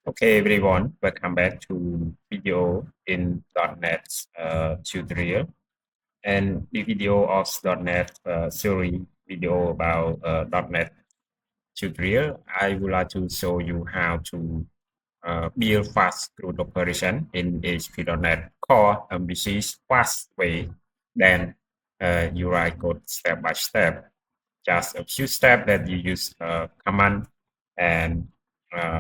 Okay, everyone, welcome back to video in .NET tutorial. And the video of .NET series video about .NET tutorial, I would like to show you how to build fast CRUD operation in ASP.NET Core MVC's fast way. Then you write code step by step. Just a few steps that you use command and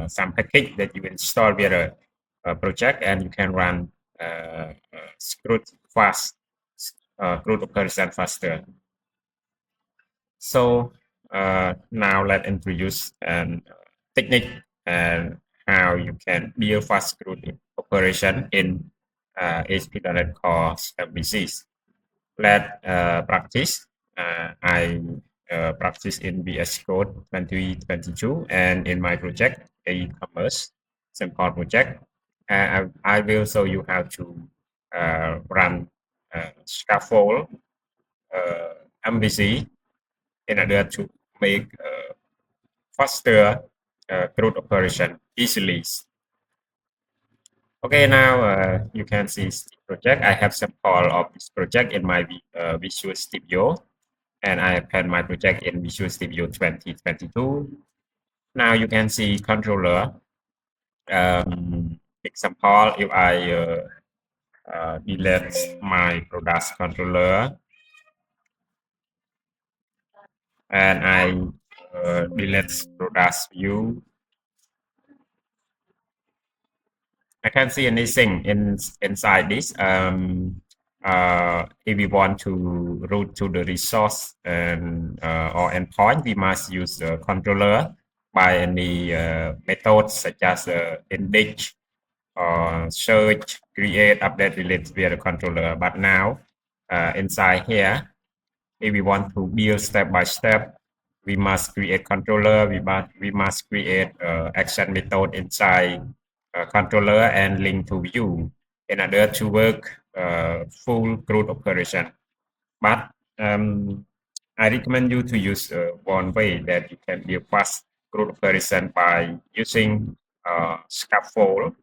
some package that you install via a project, and you can run CRUD fast, CRUD operation faster. So now let's introduce an technique and how you can build fast CRUD operation in ASP.NET Core MVCs. Let's practice. I practice in VS Code 2022 and in my project, e-commerce simple project. I will show you how to run scaffold MVC in order to make faster CRUD operation easily. Okay, now you can see this project. I have sample of this project in my Visual Studio, and I append my project in Visual Studio 2022. Now you can see controller. Example, if I delete my product controller and I delete product view, I can see anything inside this. If we want to route to the resource and or endpoint, we must use the controller by any methods such as index or search, create, update, delete via the controller. But now inside here, if we want to build step by step, we must create controller. We must create action method inside controller and link to view in order to work full CRUD operation. But I recommend you to use one way that you can build fast CRUD operation by using scaffold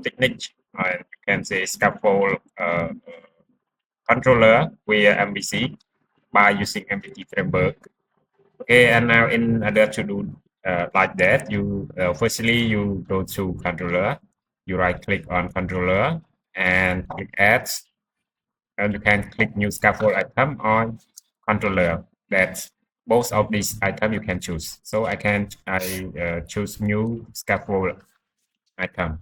technique. And you can say scaffold controller via MVC by using MVC framework. Okay, and now in order to do like that, you firstly you go to controller, you right click on controller and click add, and you can click new scaffold item on controller. That's both of these items you can choose. So I choose new scaffold item.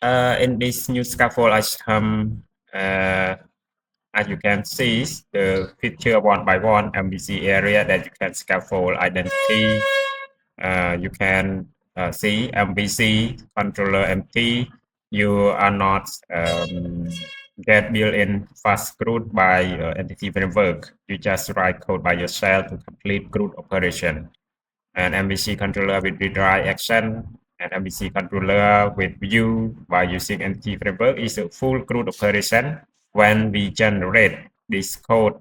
In this new scaffold item, as you can see, the picture one by one MVC area that you can scaffold identity. You can see MVC controller empty. You are not get built-in fast CRUD by entity framework. You just write code by yourself to complete CRUD operation. And MVC controller with retry action and MVC controller with view by using entity framework is a full CRUD operation. When we generate this code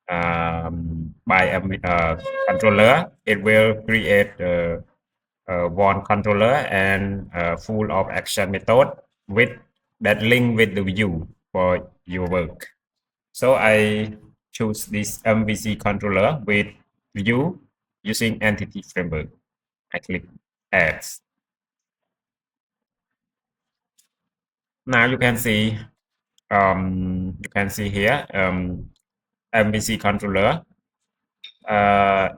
by controller, it will create one controller and full of action method with that link with the view for your work. So I choose this MVC controller with view using entity framework. I click add. Now you can see here MVC controller.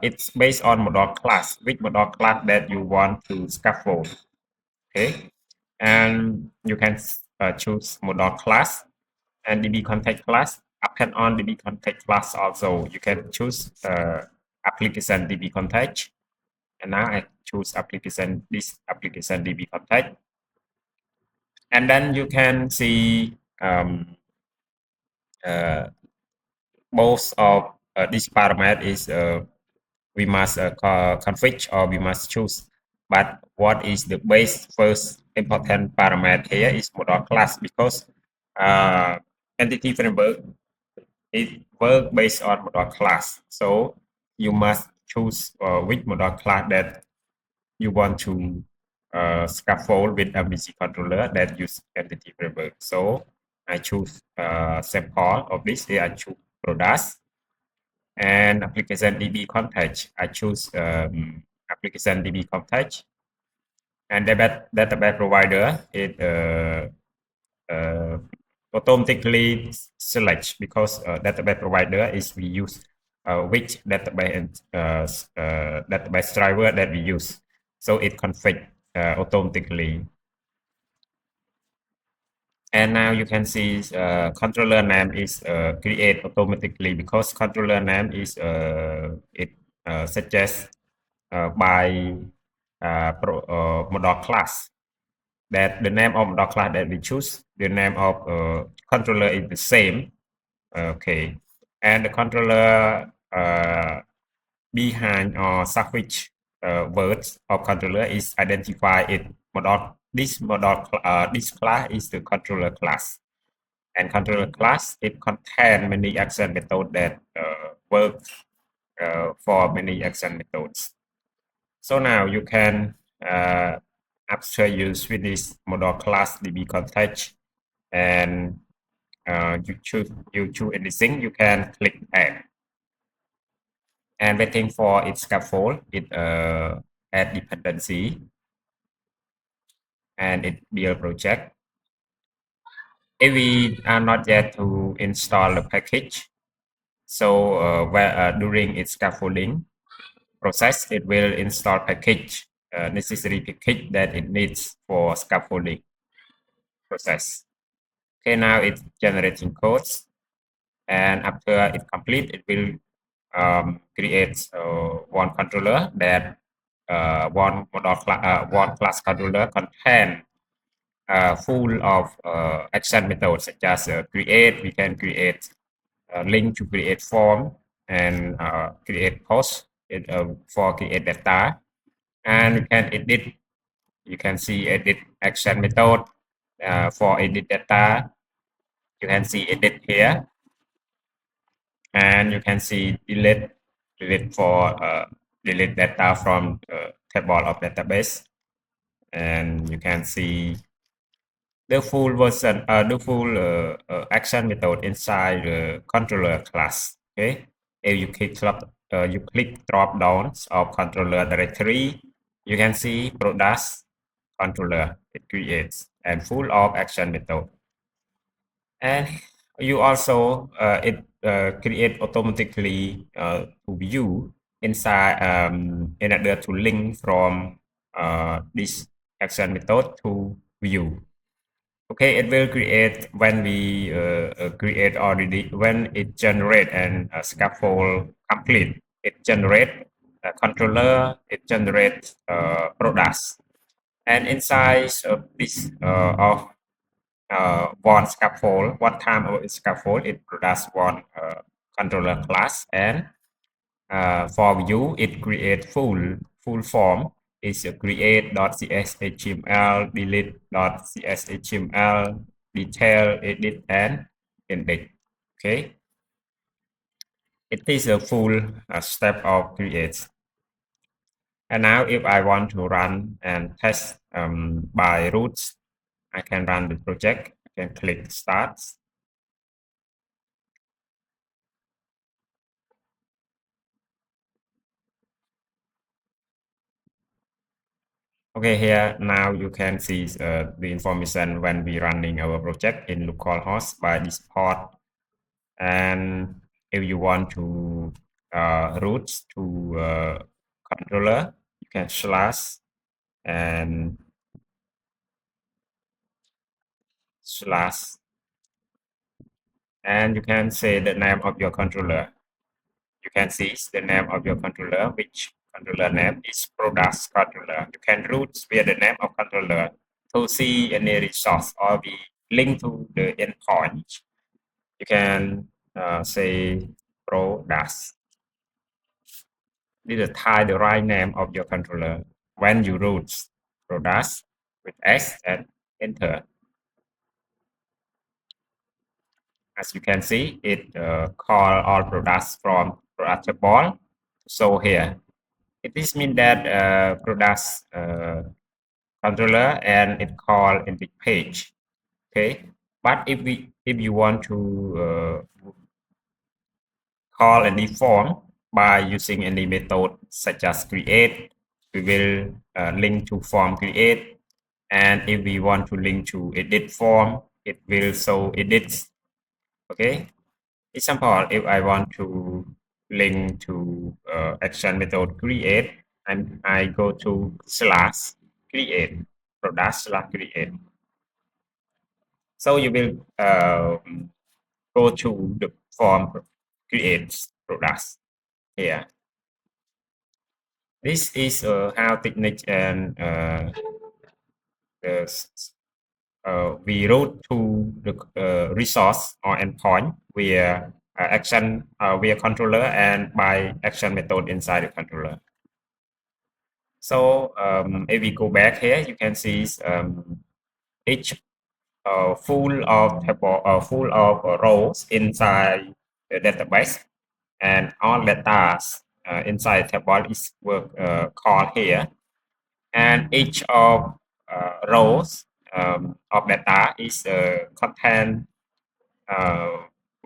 It's based on model class, which model class that you want to scaffold. Okay, and you can choose model class and DB context class. Append on DB context class also. You can choose application DB context. And now I choose application, this application DB context. And then you can see both of this parameter is we must configure or we must choose. But what is the base first important parameter here is model class, because entity framework it work based on model class. So you must choose which model class that you want to scaffold with MVC controller that use entity framework. So I choose sample of this. Here I choose products and application DB context. I choose application DB context, and the database provider is automatically select because database provider is we use which database database driver that we use, so it config automatically. And now you can see controller name is create automatically because controller name is it suggests by model class that the name of model class that we choose, the name of controller is the same. Okay, and the controller behind or suffix words of controller is identified in model. This this class is the controller class, and controller class it contains many action methods that work for many action methods. So now you can after you switch this model class DB context and you choose anything, you can click add and waiting for its scaffold. It add dependency and it build project. If we are not yet to install the package, so during its scaffolding process, it will install package necessary package that it needs for scaffolding process. Okay, now it's generating codes, and after it complete, it will create one controller that one class controller contain full of action methods such as create. We can create link to create form and create post for create data, and we can edit. You can see edit action method for edit data. You can see edit here, and you can see delete for delete data from table of database, and you can see the full version, the full action method inside the controller class. Okay, if you click drop downs of controller directory, you can see products controller it creates and full of action method. And you also it create automatically to view inside in order to link from this action method to view. Okay, it will create when we create already when it generate and scaffold complete. It generate a controller. It generates products, and inside of this of one scaffold, one time of scaffold, it produces one controller class, and for view, it create full form. It's create.cshtml, delete.cshtml, detail, edit, and index. Okay, it is a full step of create. And now, if I want to run and test by routes, I can run the project. I can click start. Okay, here now you can see the information when we running our project in localhost by this port. And if you want to route to controller, you can slash and slash, and you can say the name of your controller. You can see the name of your controller, which controller name is products controller. You can route via the name of controller to see any resource or be linked to the endpoint. You can say products. This is the right name of your controller. When you route products with S and enter. As you can see, it call all products from product table. So here, This means that product controller and it call in the page. Okay, but if you want to call any form by using any method such as create, we will link to form create, and if we want to link to edit form, it will show edits. Okay, example, if I want to link to action method create, and I go to slash create product slash create, so you will go to the form create products here. This is how technique and we route to the resource or endpoint via action via controller and by action method inside the controller. So if we go back here, you can see each full of table, full of rows inside the database, and all data inside table is called here, and each of rows of data is contained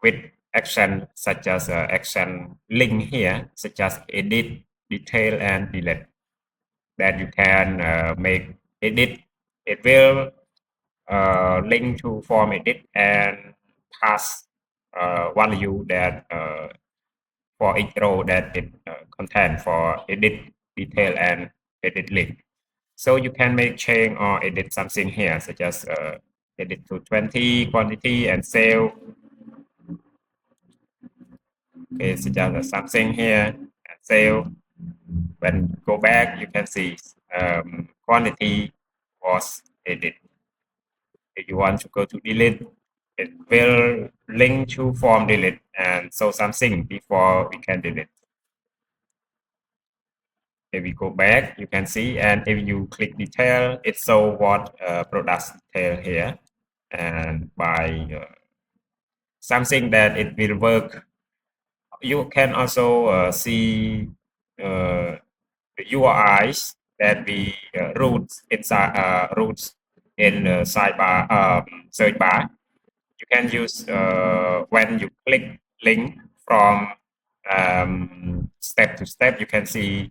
with action such as action link here, such as edit, detail, and delete, that you can make edit. It will link to form edit and pass value that for each row that it contains for edit, detail, and edit link. So you can make change or edit something here, such as edit to 20 quantity and sale. Okay, such as something here and sale. When go back, you can see quantity was edit. If you want to go to delete, it will link to form delete and show something before we can delete. If we go back, you can see, and if you click detail, it show what products detail here, and by something that it will work. You can also see the URIs that we routes inside routes in the sidebar search bar. You can use when you click link from step to step. You can see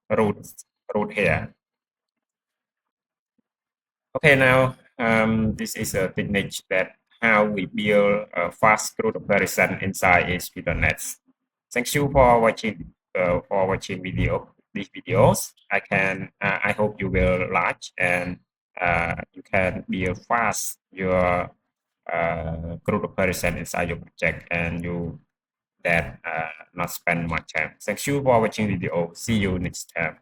route here. Okay, now this is a technique that how we build a fast CRUD operation inside ASP.NET. Thank you for watching these videos. I hope you will like, and you can build fast your CRUD operation inside your project, and you that not spend much time. Thank you for watching video. See you next time.